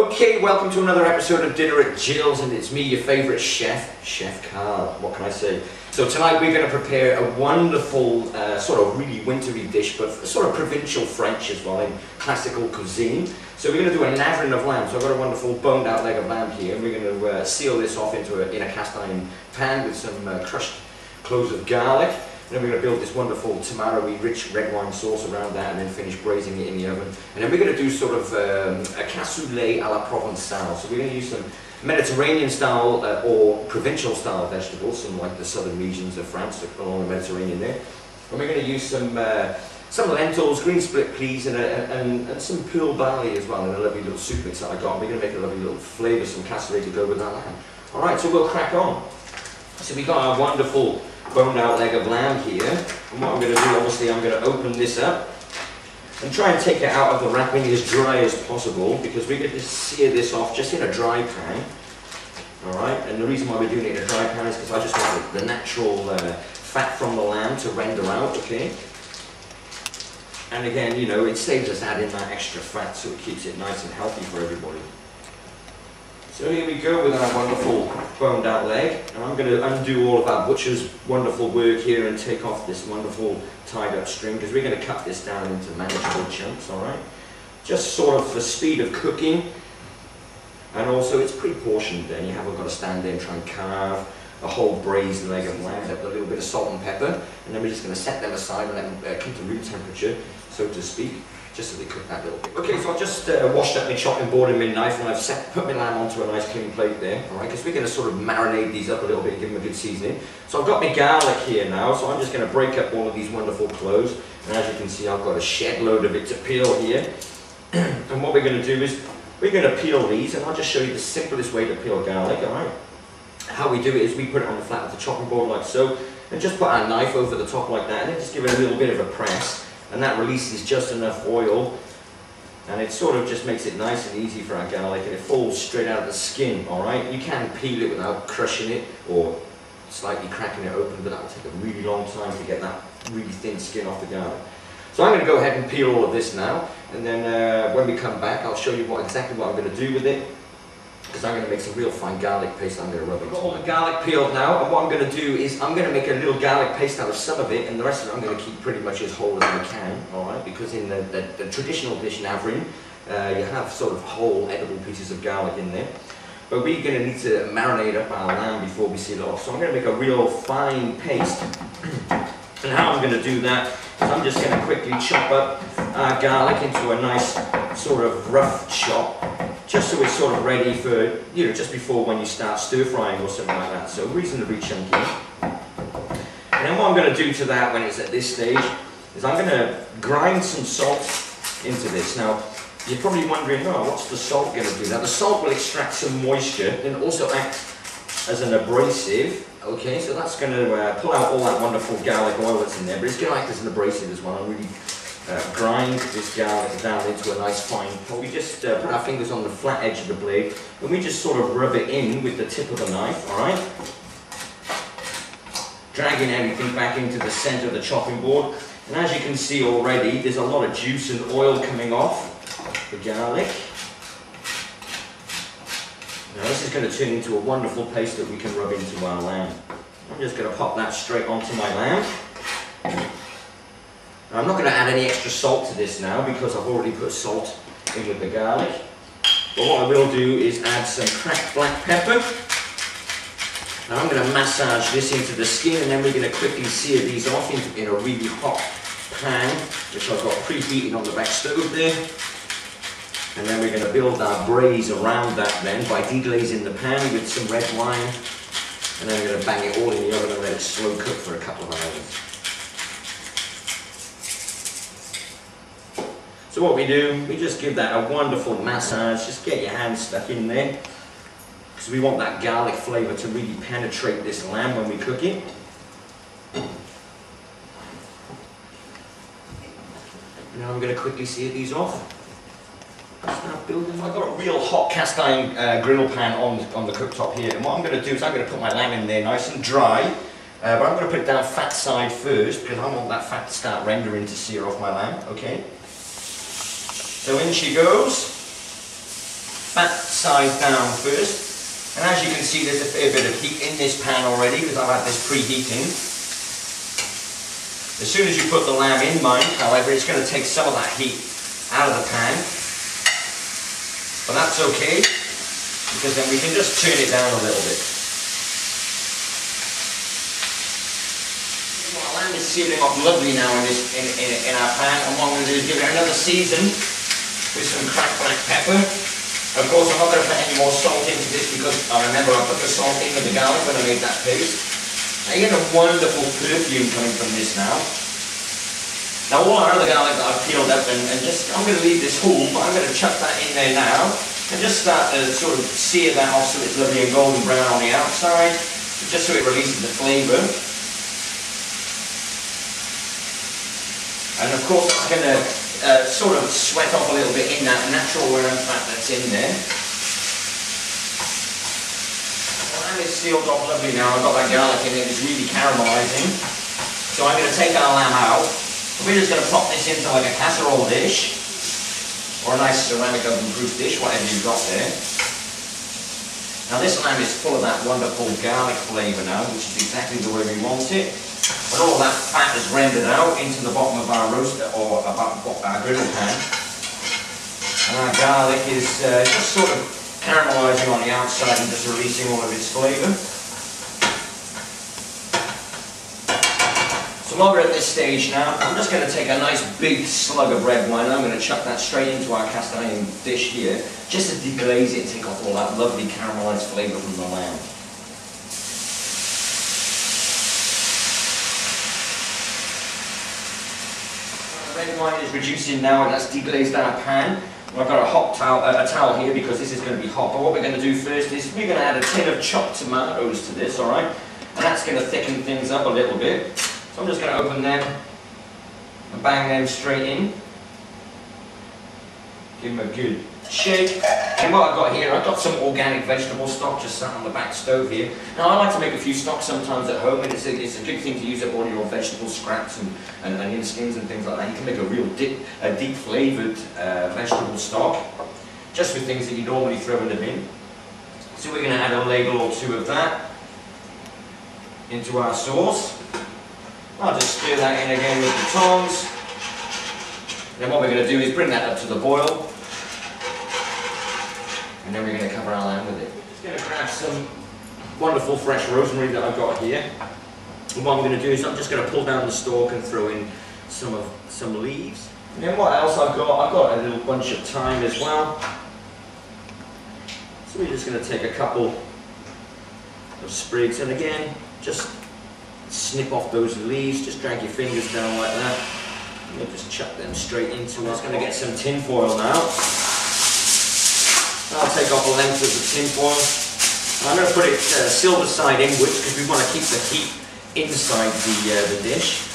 Okay, welcome to another episode of Dinner at Jill's, and it's me, your favourite chef, Chef Karl. What can I say? So tonight we're going to prepare a wonderful, sort of really wintry dish, but sort of provincial French as well, in classical cuisine. So we're going to do a Navarin of Lamb. So I've got a wonderful boned out leg of lamb here, and we're going to seal this off in a cast iron pan with some crushed cloves of garlic. And then we're going to build this wonderful tomato-y rich red wine sauce around that, and then finish braising it in the oven. And then we're going to do sort of a cassoulet à la Provençale. So we're going to use some Mediterranean style or provincial style vegetables, some like the southern regions of France along the Mediterranean there. And we're going to use some lentils, green split peas, and some pearl barley as well, in a lovely little soup mix that I got. And we're going to make a lovely little flavour, some cassoulet to go with that lamb. All right, so we'll crack on. So we got our wonderful boned out leg of lamb here, and what I'm going to do, obviously, I'm going to open this up and try and take it out of the wrapping as dry as possible, because we're going to sear this off just in a dry pan. Alright, and the reason why we're doing it in a dry pan is because I just want the natural fat from the lamb to render out, okay? And again, you know, it saves us adding that extra fat, so it keeps it nice and healthy for everybody. So here we go with our wonderful boned out leg, and I'm going to undo all of our butcher's wonderful work here and take off this wonderful tied up string, because we're going to cut this down into manageable chunks, alright? Just sort of for speed of cooking, and also it's pre-portioned then, you haven't got to stand there and try and carve a whole braised leg of lamb with a little bit of salt and pepper, and then we're just going to set them aside and let them come to room temperature, so to speak. Just so they cook that little bit. Okay, so I've just washed up my chopping board and my knife, and I've put my lamb onto a nice clean plate there, alright, because we're going to sort of marinate these up a little bit and give them a good seasoning. So I've got my garlic here now, so I'm just going to break up all of these wonderful cloves, and as you can see, I've got a shed load of it to peel here. And what we're going to do is, we're going to peel these, and I'll just show you the simplest way to peel garlic, alright? How we do it is we put it on the flat of the chopping board like so, and just put our knife over the top like that, and then just give it a little bit of a press. And that releases just enough oil, and it sort of just makes it nice and easy for our garlic, and it falls straight out of the skin, alright? You can peel it without crushing it or slightly cracking it open, but that will take a really long time to get that really thin skin off the garlic. So I'm going to go ahead and peel all of this now, and then when we come back I'll show you exactly what I'm going to do with it, because I'm going to make some real fine garlic paste. I'm going to rub it. I've got all the garlic peeled now, and what I'm going to do is I'm going to make a little garlic paste out of some of it, and the rest of it I'm going to keep pretty much as whole as I can, alright? Because in the traditional dish Navarin, you have sort of whole edible pieces of garlic in there. But we're going to need to marinate up our lamb before we seal it off. So I'm going to make a real fine paste. And how I'm going to do that is I'm just going to quickly chop up our garlic into a nice sort of rough chop, just so it's sort of ready for, you know, just before when you start stir frying or something like that. So reasonably chunky. And then what I'm going to do to that when it's at this stage is I'm going to grind some salt into this. Now, you're probably wondering, oh, what's the salt going to do? Now, the salt will extract some moisture and also act as an abrasive. Okay, so that's going to pull out all that wonderful garlic oil that's in there, but it's going to act as an abrasive as well and really grind this garlic down into a nice fine pulp. We just put our fingers on the flat edge of the blade, and we just sort of rub it in with the tip of the knife, alright? Dragging everything back into the center of the chopping board, and as you can see already, there's a lot of juice and oil coming off the garlic. Now this is going to turn into a wonderful paste that we can rub into our lamb. I'm just going to pop that straight onto my lamb. Now, I'm not going to add any extra salt to this now because I've already put salt in with the garlic. But what I will do is add some cracked black pepper. Now I'm going to massage this into the skin, and then we're going to quickly sear these off in a really hot pan, which I've got preheated on the back stove there. And then we're going to build our braise around that then by deglazing the pan with some red wine, and then we're going to bang it all in the oven and let it slow cook for a couple of hours. So what we do, we just give that a wonderful massage, just get your hands stuck in there, because we want that garlic flavour to really penetrate this lamb when we cook it. Now I'm going to quickly sear these off. Start building. I've got a real hot cast iron grill pan on the cooktop here, and what I'm going to do is I'm going to put my lamb in there nice and dry, but I'm going to put it down fat side first because I want that fat to start rendering to sear off my lamb, okay? So in she goes. fat side down first. And as you can see, there's a fair bit of heat in this pan already because I've had this preheating. As soon as you put the lamb in, mind, however, it's going to take some of that heat out of the pan. But that's okay, because then we can just turn it down a little bit. Well, our lamb is sealing up lovely now in our pan, and what I'm going to do is give it another season with some cracked black pepper. Of course, I'm not going to put any more salt into this because I remember I put the salt in with the garlic when I made that paste. Now you get a wonderful perfume coming from this now. Now all our other garlic that I've peeled up and just, I'm going to leave this whole, but I'm going to chuck that in there now and just start to sort of sear that off so it's lovely and golden brown on the outside, just so it releases the flavour. And of course it's going to sort of sweat off a little bit in that natural lamb fat that's in there. Well, that is sealed off lovely now. I've got that garlic in it, it's really caramelising. So I'm going to take our lamb out. We're just going to pop this into like a casserole dish, or a nice ceramic oven-proof dish, whatever you've got there. Now this lamb is full of that wonderful garlic flavour now, which is exactly the way we want it. When all that fat is rendered out into the bottom of our roaster, or our griddle pan, and our garlic is just sort of caramelising on the outside and just releasing all of its flavour. So while we're at this stage now, I'm just going to take a nice big slug of red wine and I'm going to chuck that straight into our cast iron dish here, just to deglaze it and take off all that lovely caramelised flavour from the lamb. The red wine is reducing now and that's deglazed our pan. I've got a towel here because this is going to be hot, but what we're going to do first is we're going to add a tin of chopped tomatoes to this, alright? And that's going to thicken things up a little bit. So I'm just going to open them and bang them straight in. Give them a good shake. And what I've got here, I've got some organic vegetable stock just sat on the back stove here. Now I like to make a few stocks sometimes at home, and it's a good thing to use up all your vegetable scraps and onion skins and things like that. You can make a real deep flavoured vegetable stock, just with things that you normally throw in the bin. So we're going to add a ladle or two of that into our sauce. I'll just stir that in again with the tongs. Then what we're going to do is bring that up to the boil. And then we're going to cover our lamb with it. Just going to grab some wonderful fresh rosemary that I've got here. And what I'm going to do is I'm just going to pull down the stalk and throw in some leaves. And then what else I've got a little bunch of thyme as well. So we're just going to take a couple of sprigs and again, just snip off those leaves, just drag your fingers down like that. And we'll just chuck them straight into it. I'm just going to get some tin foil now. I'll take off the length of the tin foil. I'm going to put it silver side inwards because we want to keep the heat inside the dish.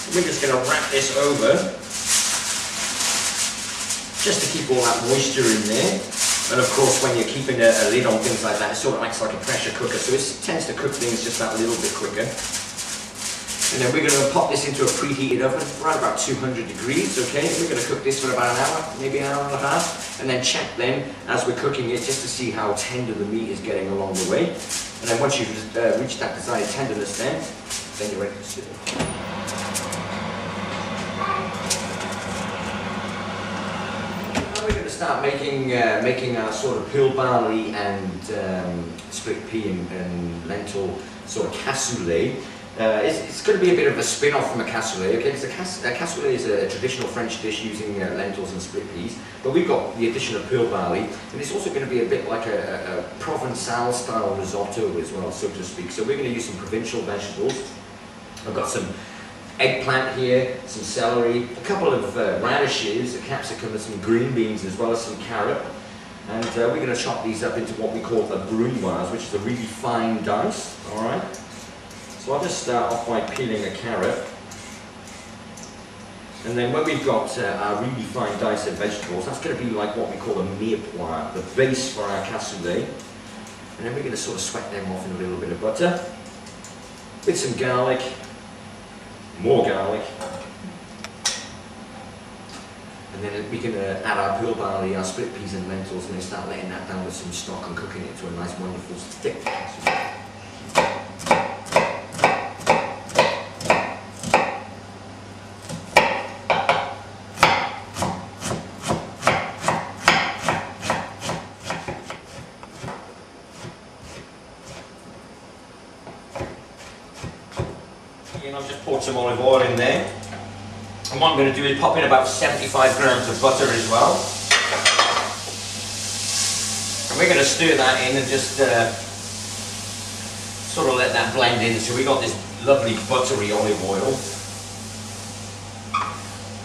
And we're just going to wrap this over just to keep all that moisture in there. And of course when you're keeping a lid on things like that, it sort of acts like a pressure cooker, so it tends to cook things just that little bit quicker. And then we're going to pop this into a preheated oven, around about 200 degrees, okay? We're going to cook this for about an hour, maybe an hour and a half, and then check then, as we're cooking it, just to see how tender the meat is getting along the way. And then once you've reached that desired tenderness then you're ready to serve. Now we're going to start making our sort of pearl barley and split pea and lentil sort of cassoulet. It's going to be a bit of a spin-off from a cassoulet, okay? Because a cassoulet is a traditional French dish using lentils and split peas, but we've got the addition of pearl barley, and it's also going to be a bit like a Provençal-style risotto as well, so to speak. So we're going to use some provincial vegetables. I've got some eggplant here, some celery, a couple of radishes, a capsicum, and some green beans, as well as some carrot. And we're going to chop these up into what we call a brunoise, which is a really fine dice, all right? So I'll just start off by peeling a carrot. And then when we've got our really fine dice of vegetables, that's going to be like what we call a mirepoix, the base for our cassoulet. And then we're going to sort of sweat them off in a little bit of butter, with some garlic, more garlic, And then we can add our pearl barley, our split peas and lentils, and then start letting that down with some stock and cooking it to a nice, wonderful, thick casserole. And I've just poured some olive oil in there. And what I'm going to do is pop in about 75 grams of butter as well. And we're going to stir that in and just sort of let that blend in. So we got this lovely buttery olive oil.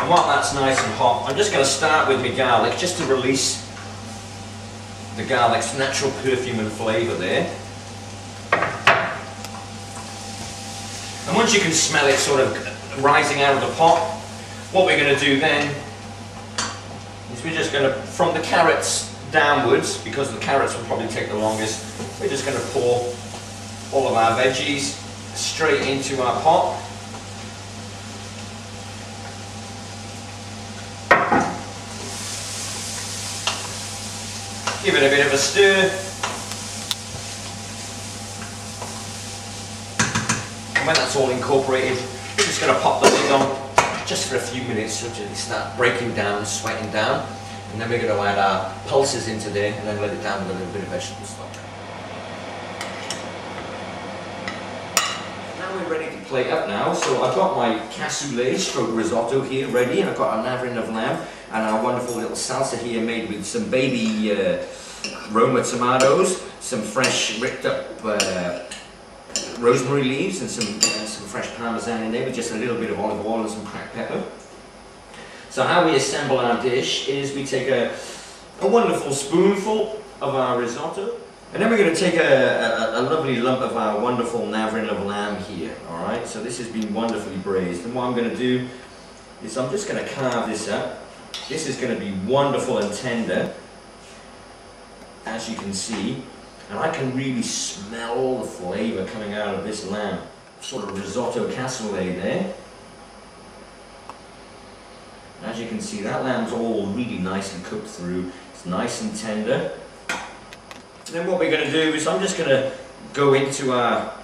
And while that's nice and hot, I'm just going to start with my garlic just to release the garlic's natural perfume and flavour there. And once you can smell it sort of rising out of the pot, what we're going to do then is we're just going to, from the carrots downwards, because the carrots will probably take the longest, we're just going to pour all of our veggies straight into our pot. Give it a bit of a stir. And when that's all incorporated, we're just going to pop the lid on just for a few minutes so they start breaking down and sweating down. And then we're going to add our pulses into there and then let it down with a little bit of vegetable stock. Now we're ready to plate up now. So I've got my cassoulet stroke risotto here ready, and I've got our Navarin of Lamb and our wonderful little salsa here made with some baby Roma tomatoes, some fresh ripped up rosemary leaves and some fresh parmesan in there with just a little bit of olive oil and some cracked pepper. So how we assemble our dish is we take a wonderful spoonful of our risotto, and then we're going to take a lovely lump of our wonderful Navarin of Lamb here. Alright, so this has been wonderfully braised, and what I'm going to do is I'm just going to carve this up. This is going to be wonderful and tender, as you can see. And I can really smell all the flavour coming out of this lamb. Sort of risotto cassoulet there. As you can see, that lamb's all really nicely cooked through. It's nice and tender. And then what we're going to do is I'm just going to go into our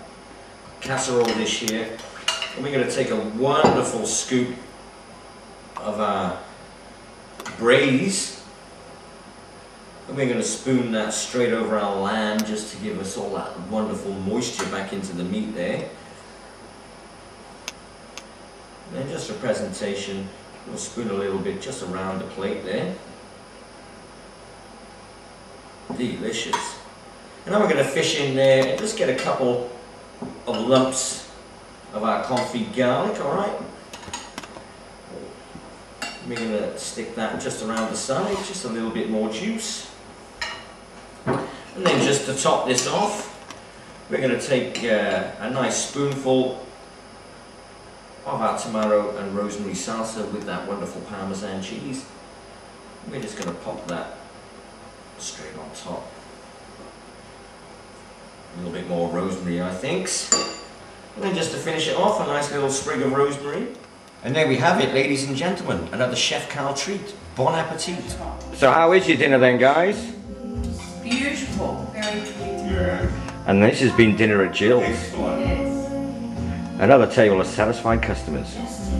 casserole dish here. And we're going to take a wonderful scoop of our braise. And we're going to spoon that straight over our lamb just to give us all that wonderful moisture back into the meat there. And then just for presentation, we'll spoon a little bit just around the plate there. Delicious. And now we're going to fish in there and just get a couple of lumps of our confit garlic, alright? We're going to stick that just around the side, just a little bit more juice. And then just to top this off, we're going to take a nice spoonful of our tomato and rosemary salsa with that wonderful Parmesan cheese. We're just going to pop that straight on top. A little bit more rosemary, I think. And then just to finish it off, a nice little sprig of rosemary. And there we have it, ladies and gentlemen, another Chef Karl treat. Bon appetit. So how is your dinner then, guys? Beautiful, very sweet. Yeah. And this has been Dinner at Jill's. Yes. Another table of satisfied customers. Yes.